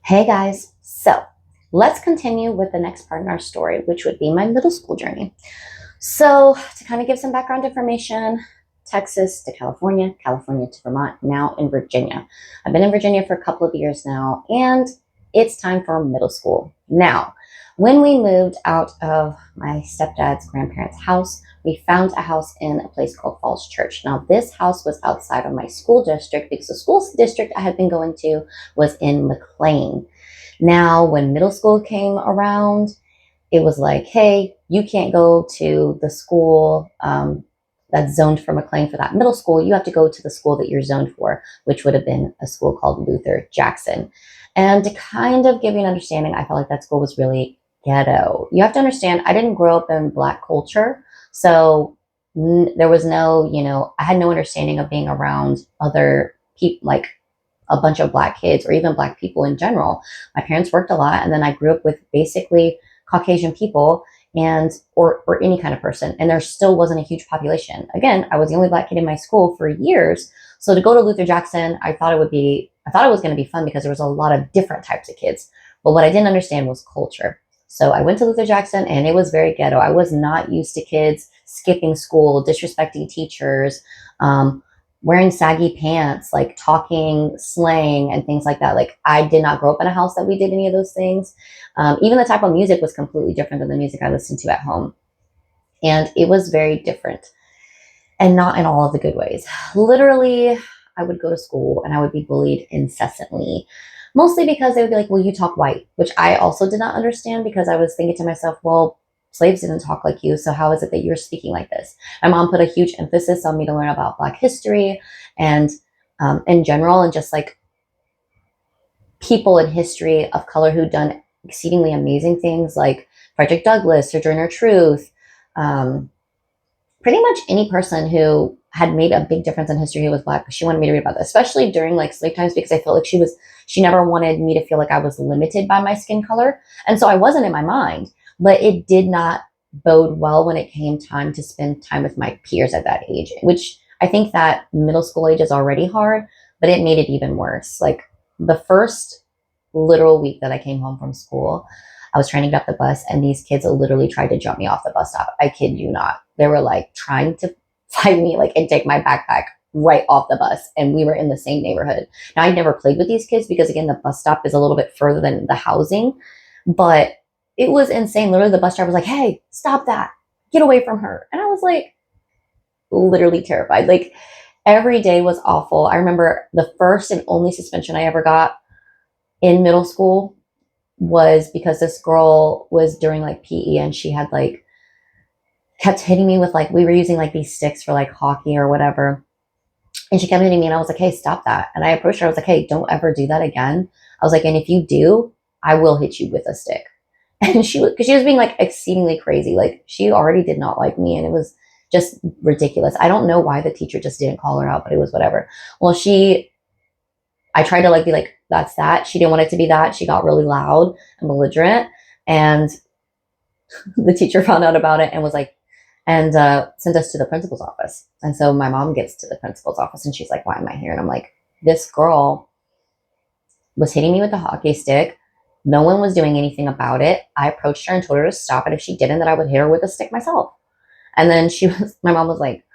Hey guys, so let's continue with the next part in our story, which would be my middle school journey. So, to kind of give some background information, Texas to California, California to Vermont, now in Virginia. I've been in Virginia for a couple of years now, and it's time for middle school. Now, when we moved out of my stepdad's grandparents' house, we found a house in a place called Falls Church. Now, this house was outside of my school district because the school district I had been going to was in McLean. Now, when middle school came around, it was like, hey, you can't go to the school that's zoned for McLean for that middle school. You have to go to the school that you're zoned for, which would have been a school called Luther Jackson. And to kind of give you an understanding, I felt like that school was really ghetto. You have to understand, I didn't grow up in Black culture. So there was no, I had no understanding of being around other people, like a bunch of Black kids or even Black people in general. My parents worked a lot, and then I grew up with basically Caucasian people and or any kind of person, and there still wasn't a huge population. Again, I was the only Black kid in my school for years, so to go to Luther Jackson, I thought it was going to be fun because there was a lot of different types of kids. But what I didn't understand was culture. So I went to Luther Jackson, and it was very ghetto. I was not used to kids skipping school, disrespecting teachers, wearing saggy pants, like talking slang and things like that. Like, I did not grow up in a house that we did any of those things. Even the type of music was completely different than the music I listened to at home. And it was very different, and not in all of the good ways. Literally, I would go to school and I would be bullied incessantly, mostly because they would be like, well, you talk white, which I also did not understand because I was thinking to myself, well, slaves didn't talk like you, so how is it that you're speaking like this? My mom put a huge emphasis on me to learn about Black history and in general, and just like people in history of color who'd done exceedingly amazing things, like Frederick Douglass, Sojourner Truth, pretty much any person who had made a big difference in history who was Black. She wanted me to read about that, especially during like slave times, because I felt like she never wanted me to feel like I was limited by my skin color. And so I wasn't in my mind, but it did not bode well when it came time to spend time with my peers at that age, which I think that middle school age is already hard, but it made it even worse. Like, the first literal week that I came home from school, I was trying to get off the bus, and these kids literally tried to jump me off the bus stop. I kid you not. They were like trying to fight me, like, and take my backpack right off the bus. And we were in the same neighborhood. Now, I'd never played with these kids because, again, the bus stop is a little bit further than the housing, but it was insane. Literally, the bus driver was like, hey, stop that. Get away from her. And I was like, literally terrified. Like, every day was awful. I remember the first and only suspension I ever got in middle school was because this girl was during like PE, and she had like kept hitting me with, like, we were using like these sticks for like hockey or whatever. And she kept hitting me, and I was like, hey, stop that. And I approached her. I was like, hey, don't ever do that again. I was like, and if you do, I will hit you with a stick. And because she was being like exceedingly crazy. Like, she already did not like me, and it was just ridiculous. I don't know why the teacher just didn't call her out, but it was whatever. Well, I tried to like be like, that's that. She didn't want it to be that. She got really loud and belligerent, and the teacher found out about it and was like, and sent us to the principal's office. And so my mom gets to the principal's office, and she's like, why am I here? And I'm like, this girl was hitting me with a hockey stick. No one was doing anything about it. I approached her and told her to stop it. If she didn't, that I would hit her with a stick myself. And then my mom was like,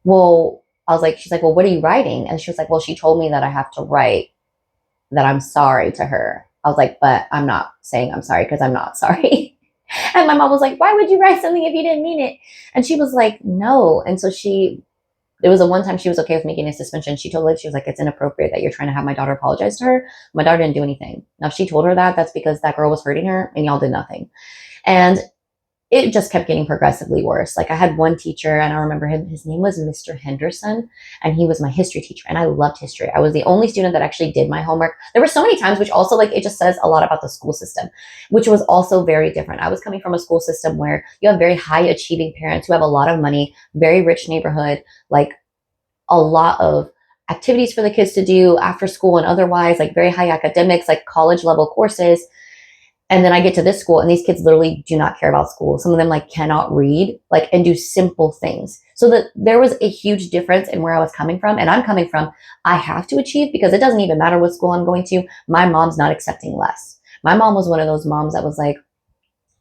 well, she's like, well, what are you writing? And she was like, well, she told me that I have to write that I'm sorry to her. I was like, but I'm not saying I'm sorry because I'm not sorry. And my mom was like, why would you write something if you didn't mean it? And she was like, no. And so it was the one time she was okay with making a suspension. She told her, she was like, it's inappropriate that you're trying to have my daughter apologize to her. My daughter didn't do anything. Now, if she told her that, that's because that girl was hurting her and y'all did nothing. And it just kept getting progressively worse. Like, I had one teacher, and I remember his name was Mr. Henderson, and he was my history teacher, and I loved history. I was the only student that actually did my homework. There were so many times, which also, like, it just says a lot about the school system, which was also very different. I was coming from a school system where you have very high achieving parents who have a lot of money, very rich neighborhood, like a lot of activities for the kids to do after school and otherwise, like very high academics, like college level courses. And then I get to this school, and these kids literally do not care about school. Some of them like cannot read, like, and do simple things. So that there was a huge difference in where I was coming from. And I'm coming from, I have to achieve because it doesn't even matter what school I'm going to. My mom's not accepting less. My mom was one of those moms that was like,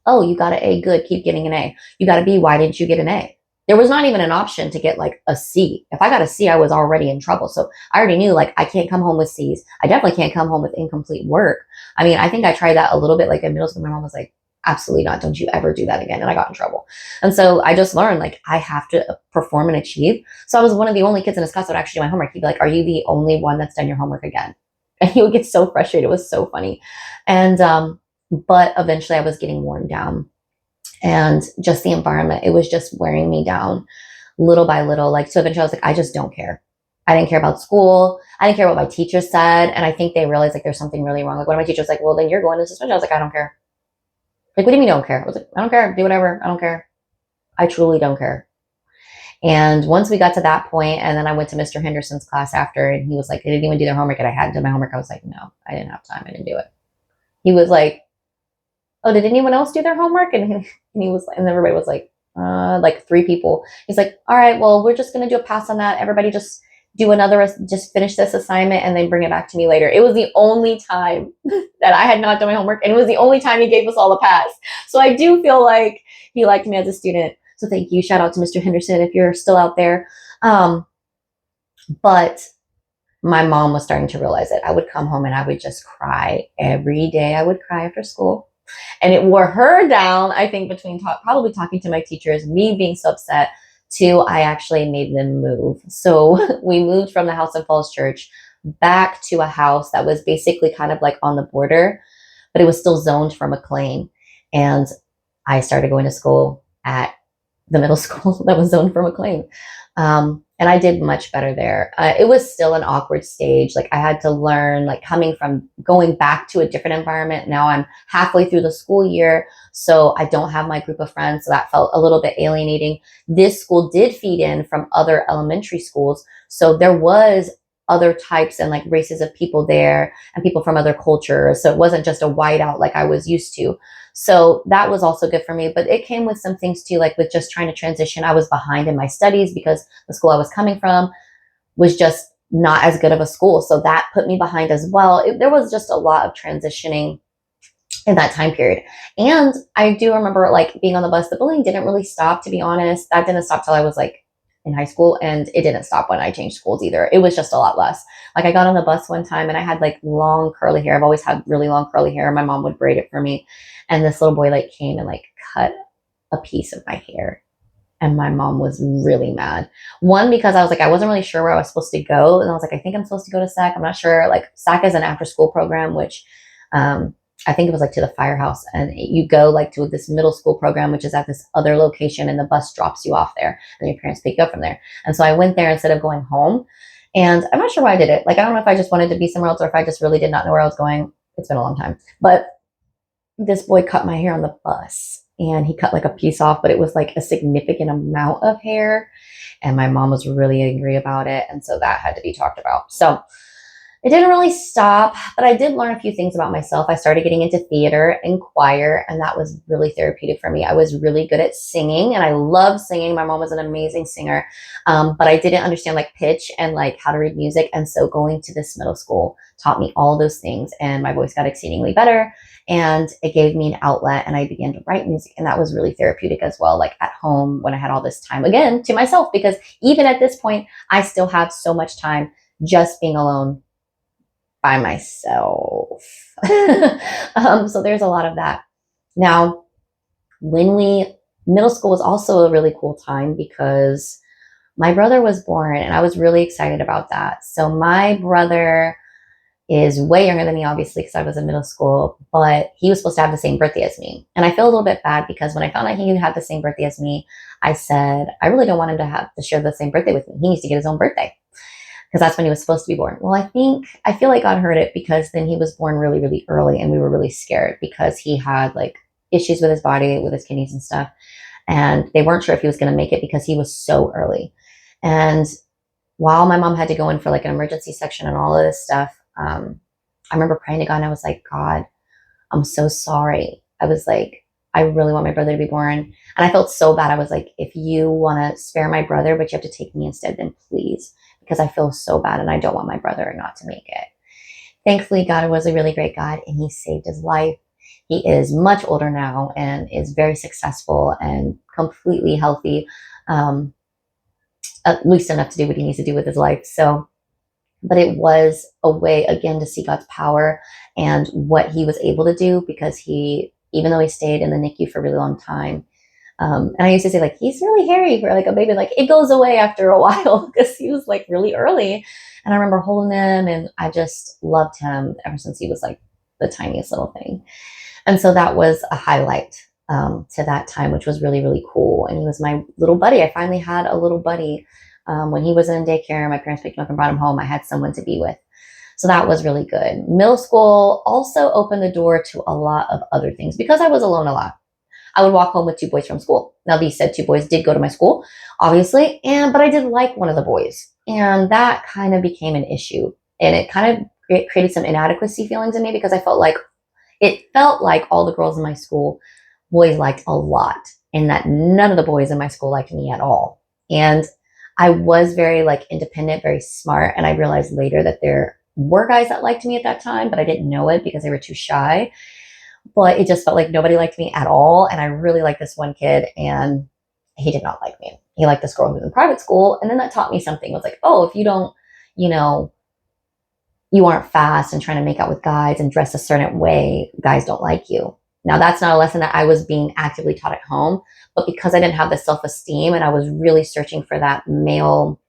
oh, you got an A, good, keep getting an A. You got a B, why didn't you get an A? There was not even an option to get like a C. If I got a C, I was already in trouble. So I already knew like I can't come home with C's. I definitely can't come home with incomplete work. I mean, I think I tried that a little bit like in middle school. My mom was like, absolutely not. Don't you ever do that again. And I got in trouble. And so I just learned like I have to perform and achieve. So I was one of the only kids in his class that would actually do my homework. He'd be like, are you the only one that's done your homework again? And he would get so frustrated. It was so funny. And, but eventually I was getting worn down. And just the environment, it was just wearing me down little by little. Like, so eventually I was like, I just don't care. I didn't care about school. I didn't care what my teachers said. And I think they realized like there's something really wrong. Like one of my teachers was like, well, then you're going to suspension. I was like, I don't care. Like, what do you mean don't care? I was like, I don't care. Do whatever. I don't care. I truly don't care. And once we got to that point, and then I went to Mr. Henderson's class after, and he was like, they didn't even do their homework. And I hadn't done my homework. I was like, no, I didn't have time. I didn't do it. He was like, oh, did anyone else do their homework? And he was, and everybody was like 3 people. He's like, all right, well, we're just going to do a pass on that. Everybody just do another, just finish this assignment and then bring it back to me later. It was the only time that I had not done my homework. And it was the only time he gave us all a pass. So I do feel like he liked me as a student. So thank you. Shout out to Mr. Henderson if you're still out there. But my mom was starting to realize it. I would come home and I would just cry every day. I would cry after school. And it wore her down, I think, between probably talking to my teachers, me being so upset, to I actually made them move. So we moved from the house in Falls Church back to a house that was basically kind of like on the border, but it was still zoned for McLean. And I started going to school at the middle school that was zoned for McLean. And I did much better there. It was still an awkward stage. Like I had to learn, like coming from going back to a different environment. Now I'm halfway through the school year, so I don't have my group of friends. So that felt a little bit alienating. This school did feed in from other elementary schools. So there was other types and like races of people there and people from other cultures. So it wasn't just a whiteout like I was used to. So that was also good for me, but it came with some things too, like with just trying to transition. I was behind in my studies because the school I was coming from was just not as good of a school. So that put me behind as well. There was just a lot of transitioning in that time period. And I do remember like being on the bus, the bullying didn't really stop, to be honest. That didn't stop till I was like in high school, and it didn't stop when I changed schools either. It was just a lot less. Like I got on the bus one time and I had like long curly hair. I've always had really long curly hair. My mom would braid it for me. And this little boy like came and like cut a piece of my hair. And my mom was really mad. One, because I was like, I wasn't really sure where I was supposed to go. And I was like, I think I'm supposed to go to SAC. I'm not sure. Like SAC is an after school program, which I think it was like to the firehouse. And you go like to this middle school program, which is at this other location, and the bus drops you off there. And your parents pick you up from there. And so I went there instead of going home. And I'm not sure why I did it. Like, I don't know if I just wanted to be somewhere else or if I just really did not know where I was going. It's been a long time. But this boy cut my hair on the bus, and he cut like a piece off, but it was like a significant amount of hair. And my mom was really angry about it. And so that had to be talked about. So it didn't really stop, but I did learn a few things about myself. I started getting into theater and choir, and that was really therapeutic for me. I was really good at singing, and I love singing. My mom was an amazing singer, but I didn't understand like pitch and like how to read music. And so going to this middle school taught me all those things, and my voice got exceedingly better, and it gave me an outlet, and I began to write music, and that was really therapeutic as well, like at home when I had all this time, again, to myself, because even at this point, I still have so much time just being alone by myself. So there's a lot of that. Now, middle school was also a really cool time because my brother was born, and I was really excited about that. So my brother is way younger than me, obviously, because I was in middle school, but he was supposed to have the same birthday as me. And I feel a little bit bad because when I found out he had the same birthday as me, I said, I really don't want him to have to share the same birthday with me. He needs to get his own birthday, because that's when he was supposed to be born. Well, I feel like God heard it, because then he was born really, really early, and we were really scared because he had like issues with his body, with his kidneys and stuff. And they weren't sure if he was going to make it because he was so early. And while my mom had to go in for like an emergency section and all of this stuff, I remember praying to God, and I was like, God, I'm so sorry. I was like, I really want my brother to be born. And I felt so bad. I was like, if you want to spare my brother, but you have to take me instead, then please, because I feel so bad and I don't want my brother not to make it. Thankfully, God was a really great God and he saved his life. He is much older now and is very successful and completely healthy, at least enough to do what he needs to do with his life. So, but it was a way, again, to see God's power and what he was able to do, because he, even though he stayed in the NICU for a really long time, and I used to say, like, he's really hairy for like a baby. Like, it goes away after a while because he was like really early. And I remember holding him and I just loved him ever since he was like the tiniest little thing. And so that was a highlight to that time, which was really, really cool. And he was my little buddy. I finally had a little buddy. When he was in daycare, my parents picked him up and brought him home. I had someone to be with. So that was really good. Middle school also opened the door to a lot of other things because I was alone a lot. I would walk home with 2 boys from school. Now, these said 2 boys did go to my school, obviously, but I did like one of the boys. And that kind of became an issue. And it kind of created some inadequacy feelings in me because it felt like all the girls in my school, boys liked a lot, and that none of the boys in my school liked me at all. And I was very like independent, very smart. And I realized later that there were guys that liked me at that time, but I didn't know it because they were too shy. But it just felt like nobody liked me at all. And I really liked this one kid and he did not like me. He liked this girl who was in private school. And then that taught me something. It was like, oh, if you don't, you aren't fast and trying to make out with guys and dress a certain way, guys don't like you. Now, that's not a lesson that I was being actively taught at home, but because I didn't have the self-esteem and I was really searching for that male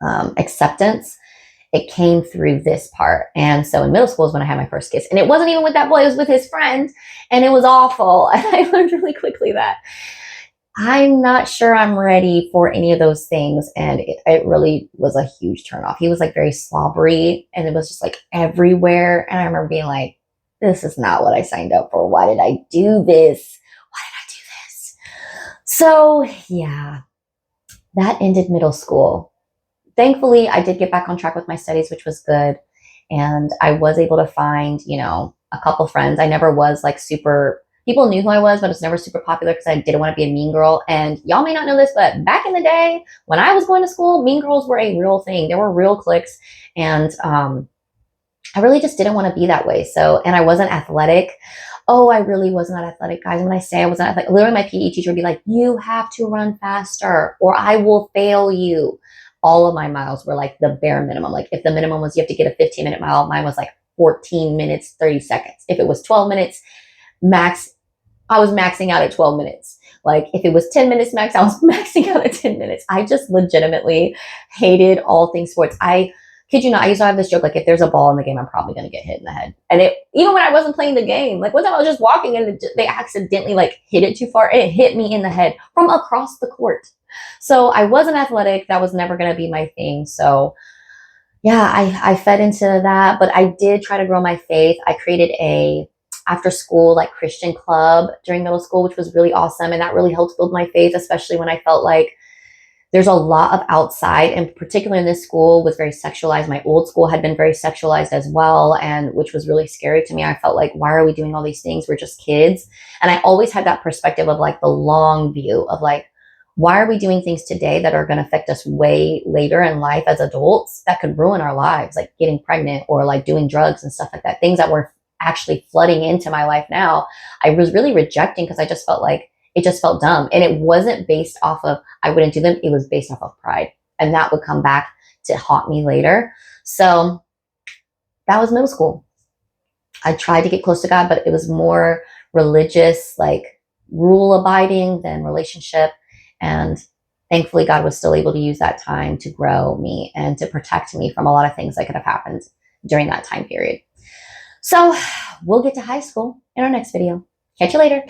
acceptance, it came through this part. And so in middle school is when I had my first kiss. And it wasn't even with that boy, it was with his friend. And it was awful. And I learned really quickly that I'm not sure I'm ready for any of those things. And it really was a huge turnoff. He was like very slobbery and it was just like everywhere. And I remember being like, this is not what I signed up for. Why did I do this? Why did I do this? So yeah, that ended middle school. Thankfully, I did get back on track with my studies, which was good. And I was able to find, a couple friends. I never was like super, people knew who I was, but I was never super popular because I didn't want to be a mean girl. And y'all may not know this, but back in the day when I was going to school, mean girls were a real thing. There were real cliques. And I really just didn't want to be that way. So, and I wasn't athletic. Oh, I really was not athletic, guys. When I say I was not athletic, literally my PE teacher would be like, you have to run faster or I will fail you. All of my miles were like the bare minimum. Like if the minimum was you have to get a 15-minute mile, mine was like 14 minutes, 30 seconds. If it was 12 minutes max, I was maxing out at 12 minutes. Like if it was 10 minutes max, I was maxing out at 10 minutes. I just legitimately hated all things sports. I kid you not, I used to have this joke, like if there's a ball in the game, I'm probably going to get hit in the head. And even when I wasn't playing the game, like one time I was just walking and they accidentally like hit it too far and it hit me in the head from across the court. So I wasn't athletic. That was never going to be my thing. So yeah, I fed into that, but I did try to grow my faith. I created a after school like Christian club during middle school, which was really awesome. And that really helped build my faith, especially when I felt like there's a lot of outside, and particularly in this school was very sexualized. My old school had been very sexualized as well, and which was really scary to me. I felt like, why are we doing all these things? We're just kids. And I always had that perspective of like the long view of like, why are we doing things today that are going to affect us way later in life as adults that could ruin our lives, like getting pregnant or like doing drugs and stuff like that, things that were actually flooding into my life now. I was really rejecting because I just felt like it just felt dumb. And it wasn't based off of, I wouldn't do them. It was based off of pride. And that would come back to haunt me later. So that was middle school. I tried to get close to God, but it was more religious, like rule abiding than relationship. And thankfully, God was still able to use that time to grow me and to protect me from a lot of things that could have happened during that time period. So we'll get to high school in our next video. Catch you later.